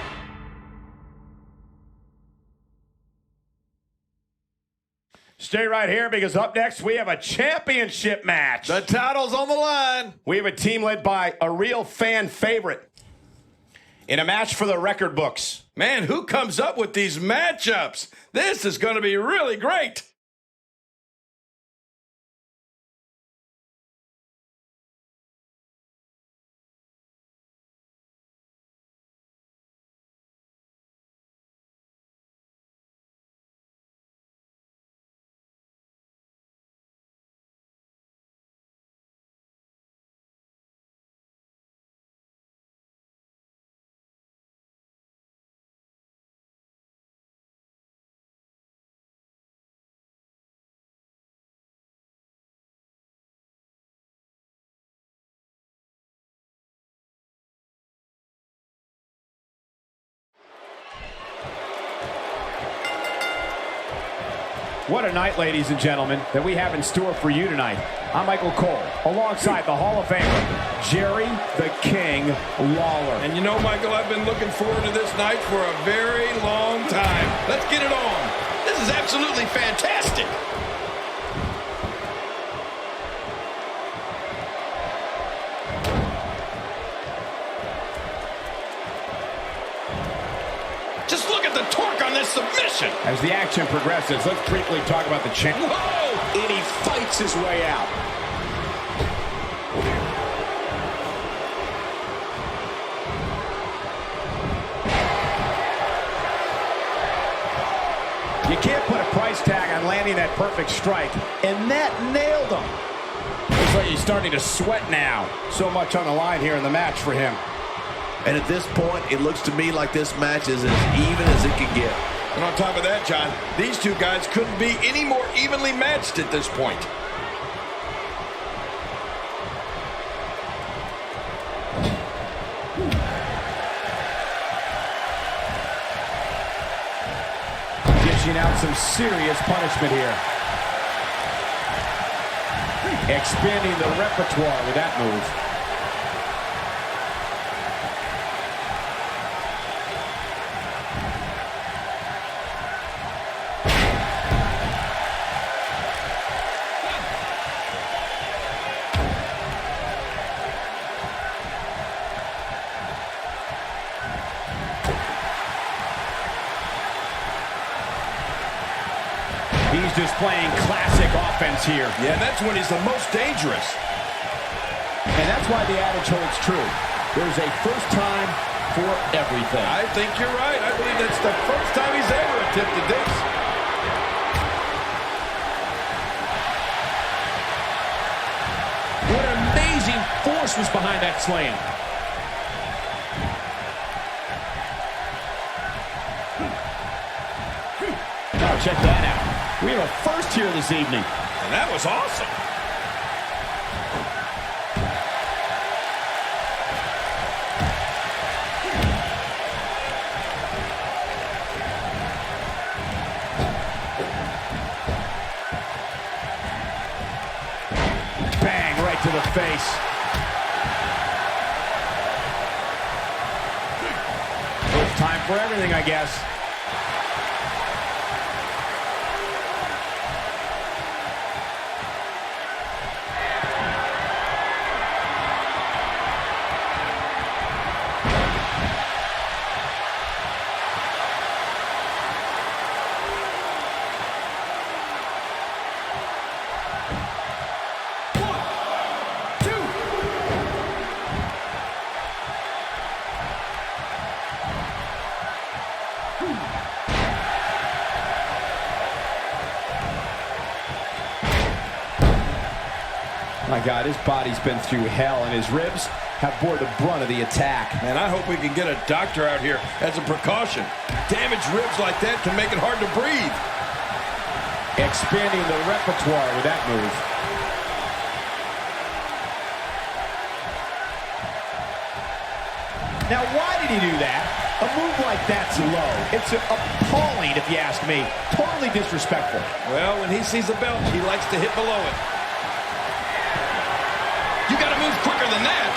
Stay right here because up next we have a championship match. The title's on the line. We have a team led by a real fan favorite in a match for the record books. Man, who comes up with these matchups? This is going to be really great. What a night, ladies and gentlemen, that we have in store for you tonight. I'm Michael Cole, alongside the Hall of Famer, Jerry the King Lawler. And you know, Michael, I've been looking forward to this night for a very long time. Let's get it on. This is absolutely fantastic. Just look at the torque on this submission. As the action progresses, let's briefly talk about the champ. Whoa! And he fights his way out. You can't put a price tag on landing that perfect strike, and that nailed him. Looks like he's starting to sweat now. So much on the line here in the match for him. And at this point, it looks to me like this match is as even as it can get. And on top of that, John, these two guys couldn't be any more evenly matched at this point. Dishing out some serious punishment here. Expanding the repertoire with that move. He's just playing classic offense here. Yeah, that's when he's the most dangerous. And that's why the adage holds true. There's a first time for everything. I think you're right. I believe that's the first time he's ever attempted this. What amazing force was behind that slam. Oh, check that out. We have a first here this evening. And that was awesome. Bang, right to the face. First time for everything, I guess. My God, his body's been through hell, and his ribs have bore the brunt of the attack. And I hope we can get a doctor out here as a precaution. Damaged ribs like that can make it hard to breathe. Expanding the repertoire with that move. Now, why did he do that? A move like that's low. It's appalling, if you ask me. Totally disrespectful. Well, when he sees a belt, he likes to hit below it. You got to move quicker than that.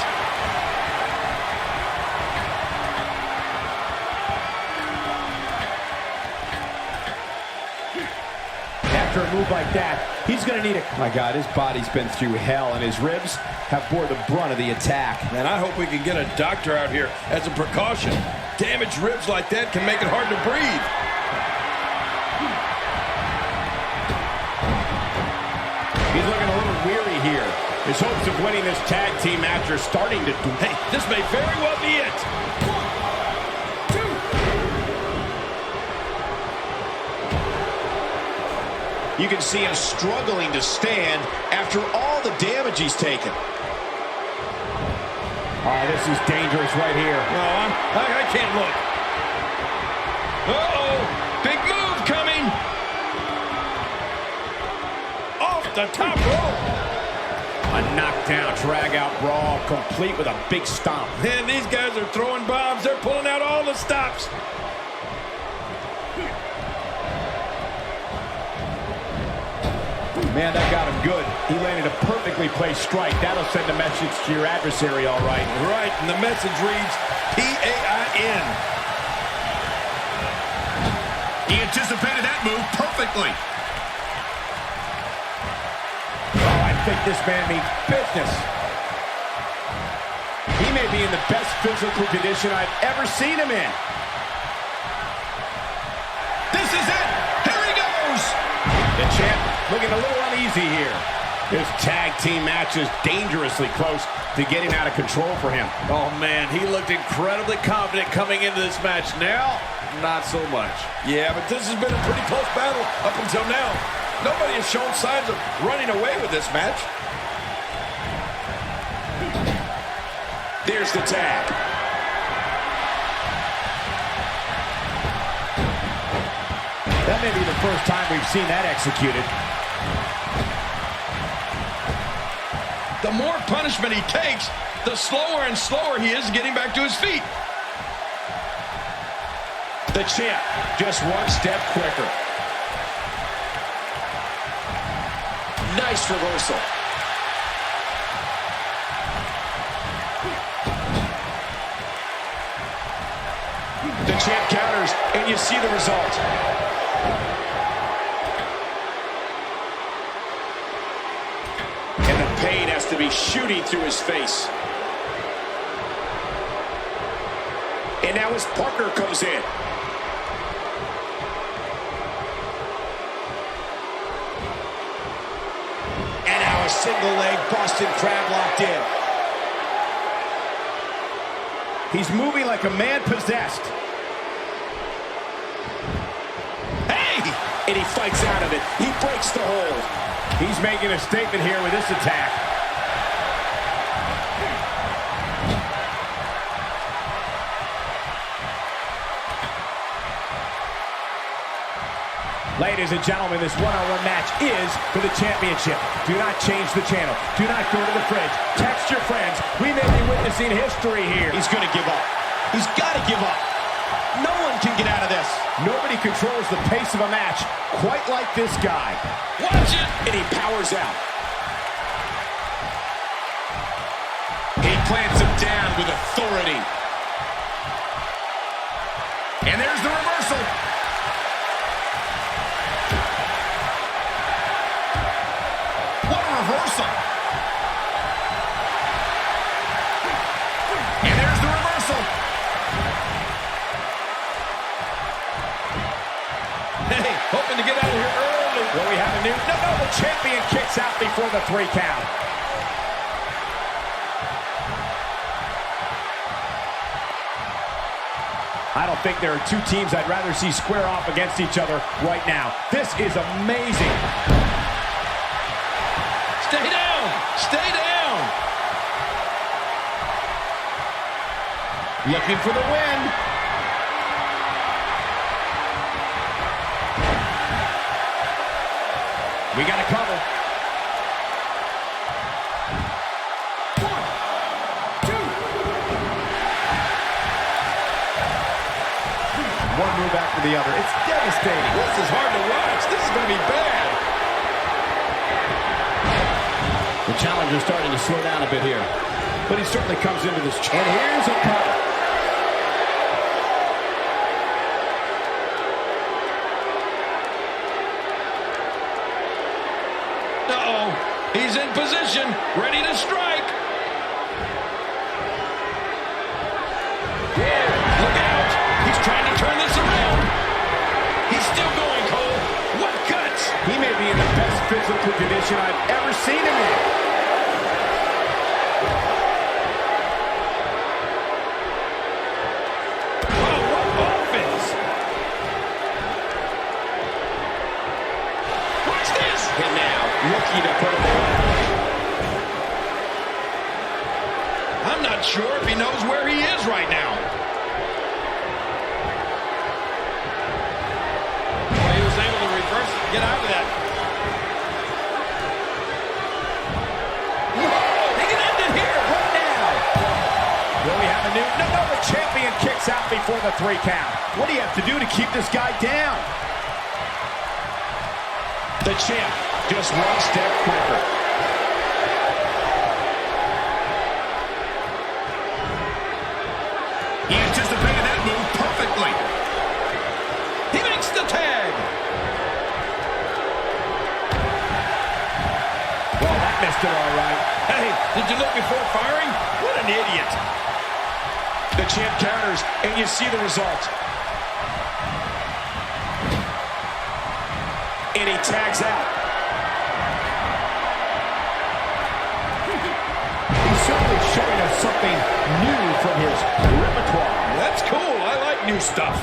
After a move like that, he's going to need a... My God, his body's been through hell, and his ribs have bore the brunt of the attack. And I hope we can get a doctor out here as a precaution. Damaged ribs like that can make it hard to breathe. He's looking a little weary here. His hopes of winning this tag team match are starting to... Hey, this may very well be it. 1, 2. You can see him struggling to stand after all the damage he's taken. Oh, this is dangerous right here. No, I can't look. Uh-oh, big move coming. Off the top rope. A knockdown, drag-out brawl, complete with a big stomp. Man, these guys are throwing bombs. They're pulling out all the stops. Man, that got him good. He landed a perfectly placed strike. That'll send a message to your adversary, all right. Right, and the message reads P-A-I-N. He anticipated that move perfectly. Oh, I think this man means business. He may be in the best physical condition I've ever seen him in. This is it. Here he goes. The champ looking a little uneasy here. This tag team match is dangerously close to getting out of control for him. Oh, man, he looked incredibly confident coming into this match. Now, not so much. Yeah, but this has been a pretty close battle up until now. Nobody has shown signs of running away with this match. There's the tag. That may be the first time we've seen that executed. The more punishment he takes, the slower and slower he is getting back to his feet. The champ just one step quicker. Nice reversal. The champ counters, and you see the result. And the pain has to be shooting through his face. And now his partner comes in. And now a single leg Boston Crab locked in. He's moving like a man possessed. And he fights out of it. He breaks the hold. He's making a statement here with this attack. Ladies and gentlemen, this one-on-one match is for the championship. Do not change the channel. Do not go to the fridge. Text your friends. We may be witnessing history here. He's going to give up. He's got to give up. No one can get out of this. Nobody controls the pace of a match quite like this guy. Watch it. And he powers out. He plants him down with authority. And there's the reversal. What a reversal. And there's the reversal. Hey, hoping to get out of here early. Will we have a new... No, the champion kicks out before the 3 count. I don't think there are two teams I'd rather see square off against each other right now. This is amazing. Stay down. Stay down. Looking for the win. We got a cover. 1, 2. One move after the other. It's devastating. This is hard to watch. This is going to be bad. The challenger's starting to slow down a bit here. But he certainly comes into this. And here's a cover. Uh-oh. He's in position, ready to strike. Look out. He's trying to turn this around. He's still going, Cole. What guts. He may be in the best physical condition I've ever seen him in. Oh, what offense. Watch this. And now, looking to put him away. I'm not sure if he knows where he is right now. Well, he was able to reverse it and get out of that. Whoa, he can end it here right now. Will we have a new... No, the champion kicks out before the 3 count. What do you have to do to keep this guy down? The champ, just one step quicker. He anticipated that move perfectly. He makes the tag. Well, that missed it all right. Hey, did you look before firing? What an idiot. The champ counters, and you see the result. And he tags out. He's certainly showing us something new from his repertoire. That's cool. I like new stuff.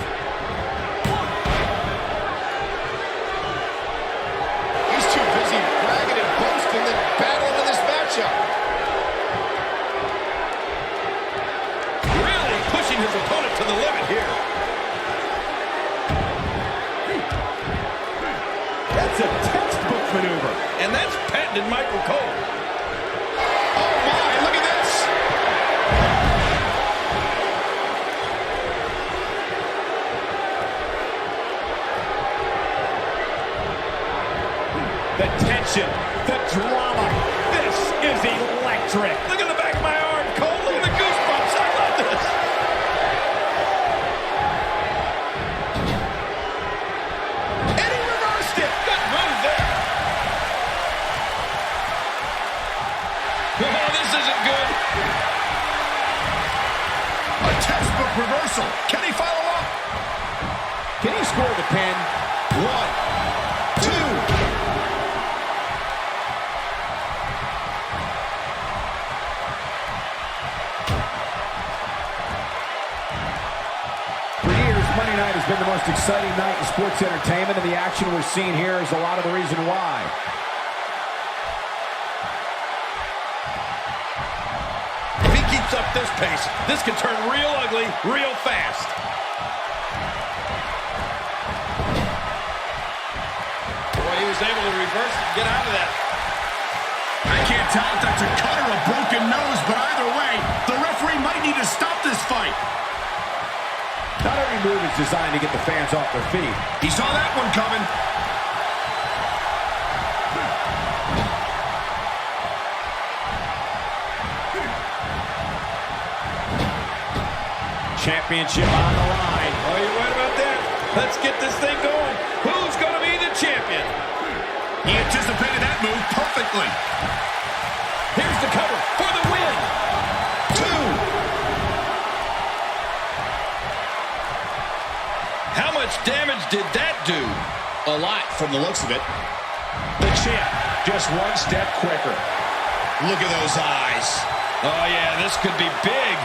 He's too busy bragging and boasting than battling in this matchup. Really pushing his opponent to the limit here. That's a textbook maneuver. And that's patented Michael Cole. Oh my, look at this. The tension, the drama. This is electric. Look at the back of my arm, Cole. Look at the goosebumps. I love this. And he reversed it. Good move there. Oh, this isn't good. A textbook reversal. Can he follow up? Can he score the pin? 1, 2. For years, Monday night has been the most exciting night in sports entertainment, and the action we're seeing here is a lot of the reason why. If he keeps up this pace, this could turn real ugly real fast. Boy, he was able to reverse it and get out of that. I can't tell if that's a cut or a broken nose, but either way, the referee might need to stop this fight. Not every move is designed to get the fans off their feet. He saw that one coming. Championship on the line. Oh, you're right about that. Let's get this thing going. Who's going to be the champion? He anticipated that move perfectly. Here's the cover for the win. 2. How much damage did that do? A lot from the looks of it. The champ, just one step quicker. Look at those eyes. Oh, yeah, this could be big.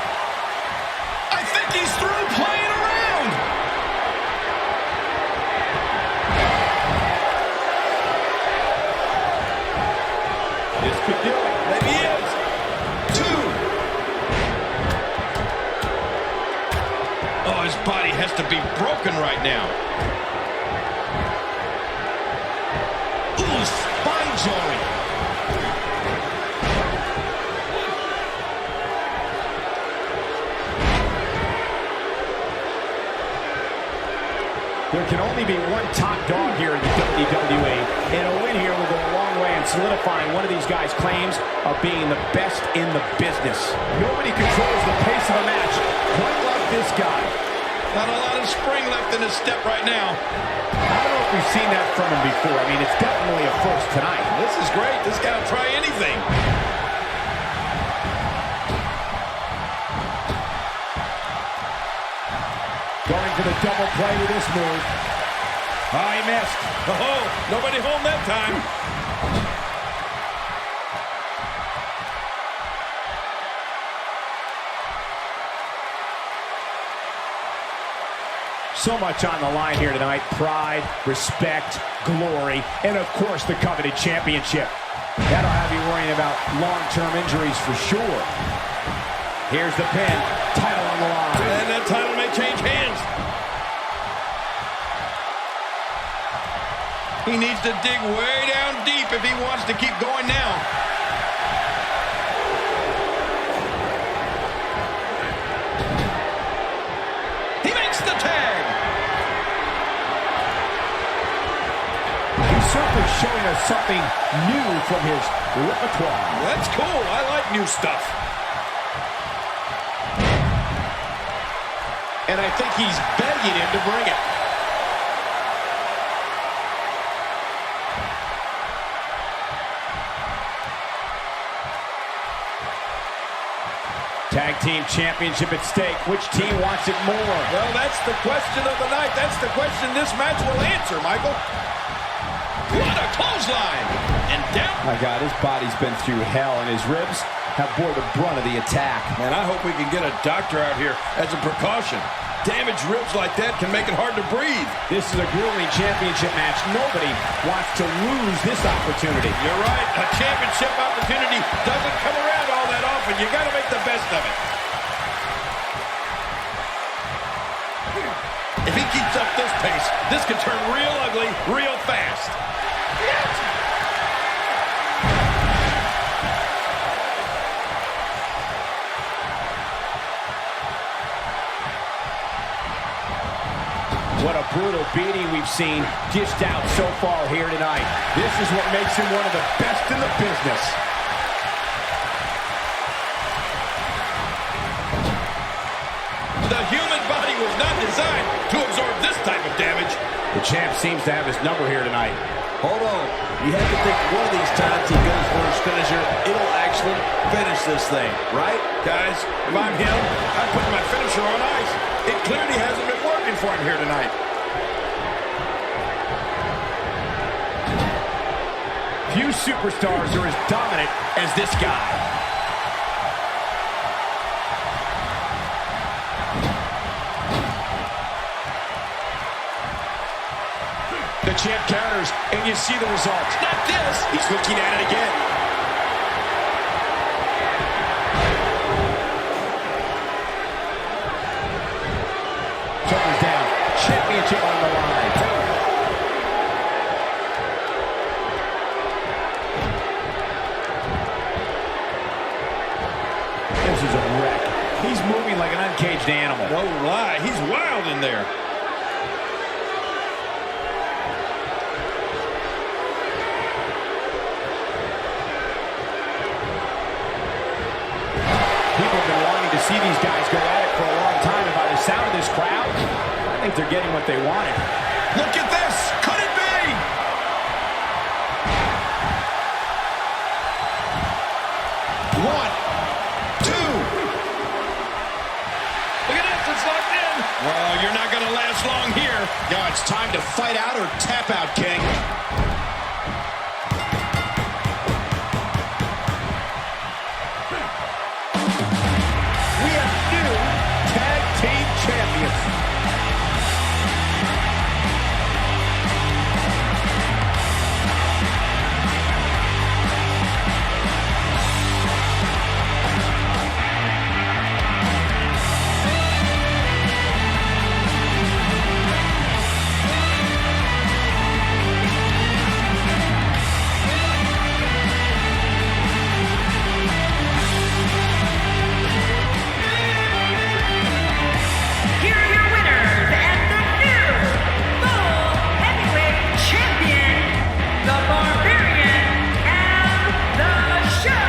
I think he's through playing around. This could do it. Maybe he is. 2. Oh, his body has to be broken right now. Ooh, spine jarring. There can only be one top dog here in the WWE, and a win here will go a long way in solidifying one of these guys' claims of being the best in the business. Nobody controls the pace of a match quite like this guy. Not a lot of spring left in his step right now. I don't know if we've seen that from him before. I mean, it's definitely a first tonight. This is great. This guy will try anything. Going for the double play with this move. Oh, he missed. Oh, nobody home that time. So much on the line here tonight. Pride, respect, glory, and of course the coveted championship. That'll have you worrying about long-term injuries for sure. Here's the pin. Title on the line. And that title may change hands. He needs to dig way down deep if he wants to keep going now. He makes the tag. certainly showing us something new from his repertoire. That's cool. I like new stuff. And I think he's begging him to bring it. Tag team championship at stake. Which team wants it more? Well, that's the question of the night. That's the question this match will answer, Michael. What a clothesline! And down. My God, his body's been through hell, and his ribs have bore the brunt of the attack. Man, I hope we can get a doctor out here as a precaution. Damaged ribs like that can make it hard to breathe. This is a grueling championship match. Nobody wants to lose this opportunity. You're right. A championship opportunity doesn't come around all that often. You got to make the best of it. If he keeps up this pace, this could turn real ugly real fast. What a brutal beating we've seen dished out so far here tonight. This is what makes him one of the best in the business. The human body was not designed to absorb this type of damage. The champ seems to have his number here tonight. Hold on. You have to think one of these times he goes for his finisher, it'll actually finish this thing, right? Guys, if I'm him, I'm putting my finisher on ice. It clearly hasn't been working for him here tonight. Few superstars are as dominant as this guy. The champ counters, and you see the result. Not this. He's looking at it again. Shoulders down. Championship on the line. This is a wreck. He's moving like an uncaged animal. No lie. He's wild in there. People have been wanting to see these guys go at it for a long time, and by the sound of this crowd, I think they're getting what they wanted. Look at this. Could it be? One, two. Look at this. It's locked in. Well, you're not going to last long here. Now it's time to fight out or tap out, King. We have new tag team champions. Here are your winners and the new full heavyweight champion, the Barbarian and the Show.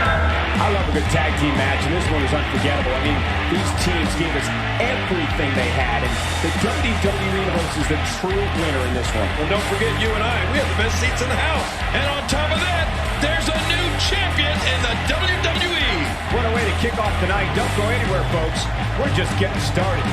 I love a good tag team match, and this one is unforgettable. I mean, these teams gave us everything they had, and the WWE Universe is the true winner in this one. Well, don't forget you and I. We have the best seats in the house. And on top of that, there's a new champion in the WWE. What a way to kick off the night. Don't go anywhere, folks. We're just getting started.